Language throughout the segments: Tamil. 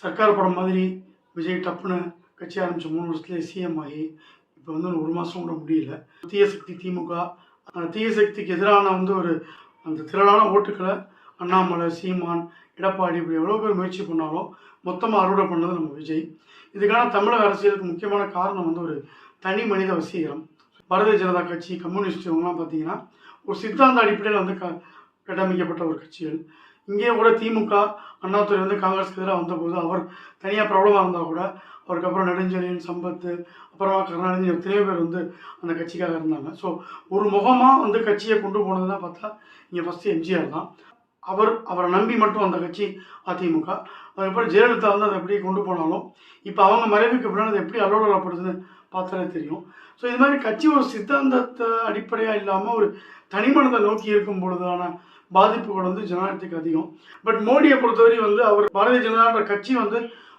சர்க்கார் படம் மாதிரி விஜய் டப்புன்னு கட்சி ஆரம்பித்த 3 வருஷத்துலேயே சிஎம் ஆகி இப்போ வந்து 1 மாதம் கூட முடியல. தீய சக்தி திமுக, தீய சக்திக்கு எதிரான ஒரு அந்த திரளான ஓட்டுக்களை அண்ணாமலை, சீமான், எடப்பாடி இப்படி எவ்வளோ பேர் முயற்சி பண்ணாலும் மொத்தமாக அறுவடை பண்ணது நம்ம விஜய். இதுக்கான தமிழக அரசியலுக்கு முக்கியமான காரணம் ஒரு தனி மனித வசீகரம். பாரதிய ஜனதா கட்சி, கம்யூனிஸ்ட் இவங்கெல்லாம் பார்த்தீங்கன்னா ஒரு சித்தாந்த அடிப்படையில் கட்டமைக்கப்பட்ட ஒரு கட்சிகள். இங்கேயே கூட திமுக, அண்ணாதுரை காங்கிரஸ்க்கு எதிராக வந்தபோது அவர் தனியாக பிரபலமாக இருந்தால் கூட அவருக்கு அப்புறம் நெடுஞ்செழியன், சம்பத், அப்புறமா கருணாநிதி எத்தனையோ பேர் அந்த கட்சிக்காக இருந்தாங்க. ஸோ ஒரு முகமாக கட்சியை கொண்டு போனதுன்னா பார்த்தா இங்கே ஃபஸ்ட்டு எம்ஜிஆர் தான். அவரை நம்பி மட்டும் அந்த கட்சி அதிமுக. அதுக்கப்புறம் ஜெயலலிதா அதை எப்படி கொண்டு போனாலும் இப்போ அவங்க மறைவுக்கு பின்னாடி அது எப்படி அலுவலகப்படுதுன்னு பார்த்தாலே தெரியும். ஸோ இது மாதிரி கட்சி ஒரு சித்தாந்தத்தை அடிப்படையாக இல்லாமல் ஒரு தனிமனதை நோக்கி இருக்கும் பொழுதான பாதிப்புகள் ஜனநாயகத்துக்கு அதிகம். பட் மோடியை பொறுத்தவரை அவர் பாரதிய ஜனதான்ற கட்சி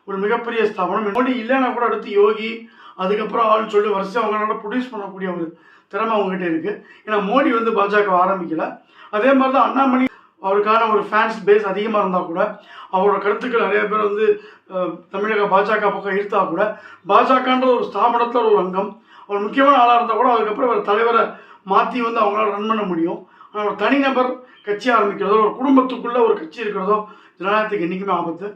ஒரு மிகப்பெரிய ஸ்தாபனம். மோடி இல்லைன்னா கூட அடுத்து யோகி, அதுக்கப்புறம் ஆள் சொல்லி வரிசை அவங்களால ப்ரொடியூஸ் பண்ணக்கூடிய ஒரு திறமை அவங்ககிட்ட இருக்குது. ஏன்னா மோடி பாஜக ஆரம்பிக்கலை. அதே மாதிரி தான் அண்ணாமலை அவருக்கான ஒரு ஃபேன்ஸ் பேஸ் அதிகமாக இருந்தால் கூட அவரோட கருத்துக்கள் நிறைய பேர் தமிழக பாஜக பக்கம் ஈர்த்தா கூட பாஜகன்ற ஒரு ஸ்தாபனத்தில் ஒரு அங்கம், அவர் முக்கியமான ஆளாக இருந்தால் கூட அதுக்கப்புறம் அவர் தலைவரை மாற்றி அவங்களால ரன் பண்ண முடியும். ஆனால் ஒரு தனிநபர் கட்சி ஆரம்பிக்கிறதோ, ஒரு குடும்பத்துக்குள்ளே ஒரு கட்சி இருக்கிறதோ ஜனநாயகத்துக்கு என்றைக்குமே ஆபத்து.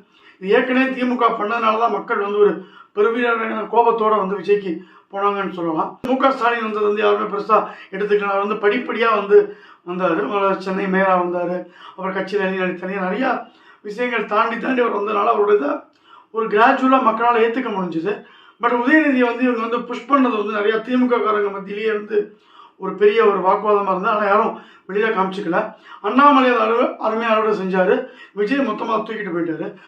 இது ஏற்கனவே திமுக பண்ணதுனால தான் மக்கள் ஒரு பெருவியான கோபத்தோடு விஜய்க்கு போனாங்கன்னு சொல்லலாம். முக ஸ்டாலின் வந்தது யாருமே பெருசாக எடுத்துக்கலாம். அவர் படிப்படியாக வந்தார். சென்னை மேயராக வந்தார். அப்புறம் கட்சியில் தனியாக நிறையா விஷயங்கள் தாண்டி அவர் வந்ததுனால அவரோட ஒரு கிராஜுவலாக மக்களால் ஏற்றுக்க முடிஞ்சுது. பட் உதயநிதியை இவங்க புஷ் பண்ணது நிறையா திமுக காரங்க மத்தியிலேயே ஒரு பெரிய ஒரு வாக்குவாதமாக இருந்தால் ஆனால் யாரும் வெளியில் காமிச்சிக்கல. அண்ணாமலை அருமையாக அறுவடை செஞ்சார். விஜய் மொத்தமாக தூக்கிட்டு போயிட்டார்.